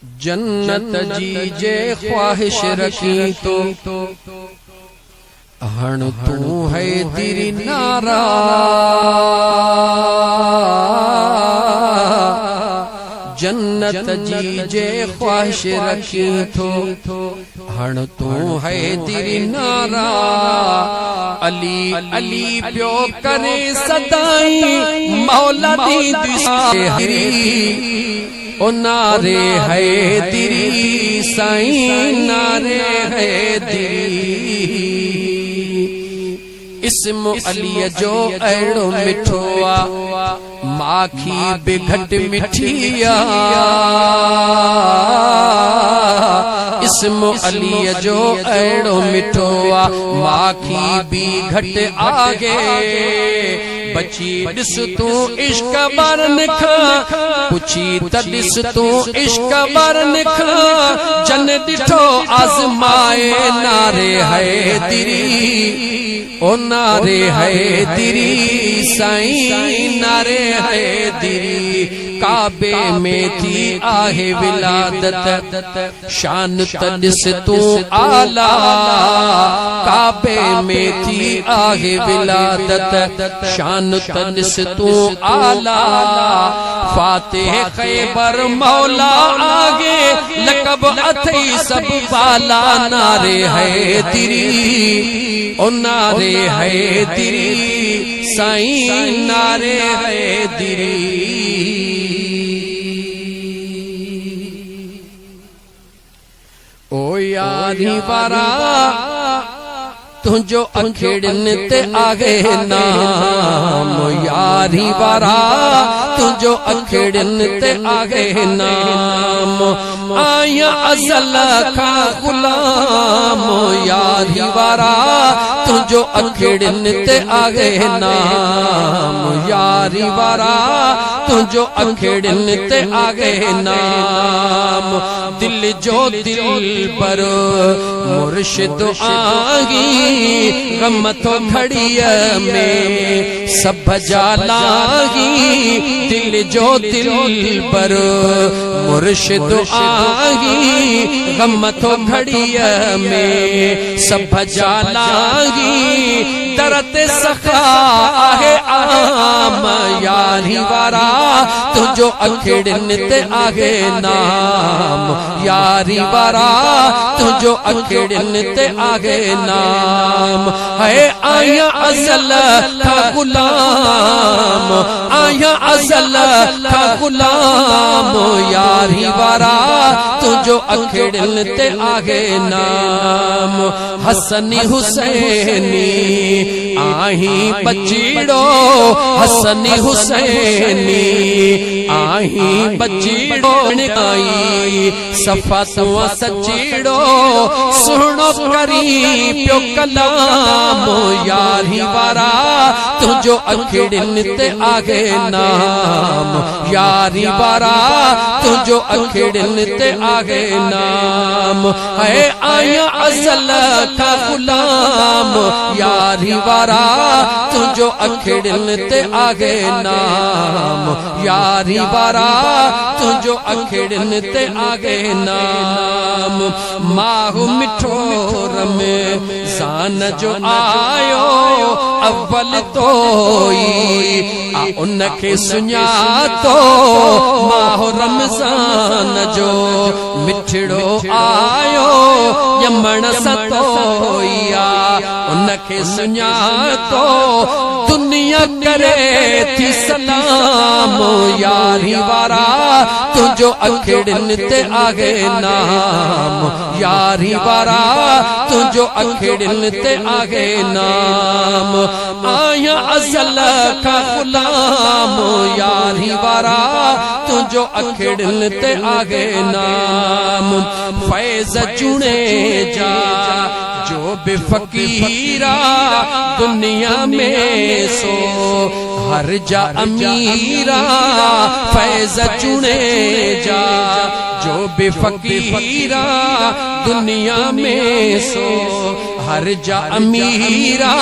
जन्नत जी जे ख्वाहिश रखी तो हण तू है तेरी नारा। जन्नत जी जे ख्वाहिश रखी तो हण तू है तेरी नारा। अली अली प्यो करे सदाई मौला दी दिशा ओ नारे है तेरी साईं नारे है तेरी। इस्म अली जो अड़ो मिठोआ माखी बेघट मिठिया। इस्म अली जो अड़ो मिठोआ माखी भी घट आगे। बची दिस तू इश्क बरन खा पुछी त दिस तू इश्क बरन खा। जन दिठो आजमाए नारे है तेरी ओ नारे है तेरी साईं नारे है तेरी। काबे में थी आहे विलादत शान तदिस तू आला। काबे में थी आहे विलादत शान तदिस तू आला। फातिह खैबर मौला आगे लकब अथई सब बाला। नारे है तेरी ओ नारे है तेरी साईं नारे है तेरी। ओ यारी वारा तुझो अखेड़न ते आगे नाम। यारी वारा तुझो अखेड़न ते आगे नाम। आया अज़ल का गुलाम यारी वारा तुझो अखेड़न ते आगे नाम। यारी वारा तुझो अखेड़न ते आगे नाम। दिल जो दिल पर मुर्शिद आगी गम तो घड़िया में सब जालागी। दिल जो दिल पर मुर्शिद आगी गम तो घड़िया में सब जालागी। दरत सखा आहे आम यारी वारा तुझो अखेड़न ते आगे नाम। यारी वारा तुझो अखेड़न ते आगे नाम। है आया अज़ल का गुलाम आया अज़ल का गुलाम। यारी वारा तुझो अखेड़न ते आगे नाम। हसनी हुसैनी आही बचीड़ो हसनी हुसैनी आही बचीड़ो। आई सफा तुआ सचीड़ो सुनो करी प्यो कलाम। यारी वारा तुझो अखेड़न ते आगे नाम। यारी वारा तुझो अखेड़न ते आगे नाम। है आया अज़ल का गुलाम यारी वारा तुझो अखेड़न ते आगे नाम। यारी वारा तुझो अखेड़न ते आगे नाम। माहू मिठो रमे सान जो आयो अव्वल तो उनके सुञातो। माहू रमज़ान जो मिठड़ो आयो यमण सतोया उनके सुञातो। दुनिया करे थी सलाम यारी वारा तुझो अखेड़न ते आगे नाम। यारी वारा तुझो अखेड़न ते आगे नाम। आया अज़ल का गुलाम यारी वारा तुझो अखेड़न ते आगे नाम। फैज़ चुने जा जो बेफकीरा दुनिया में सो हर जा अमीरा। फैज़ चुने जा जो बेफकीरा दुनिया में सो हर जा अमीरा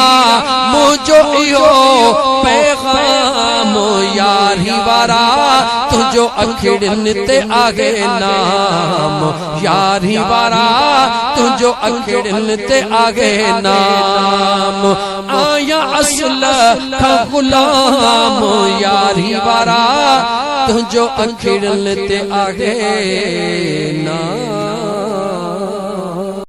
मुझो इहो पैगाम यारी वारा तुझो अखिड़न ते आगे नाम यारी वारा तुझो अखिड़न ते आगे नाम आया असल का गुलाम यारी वारा तुझो अखिड़न ते आगे नाम।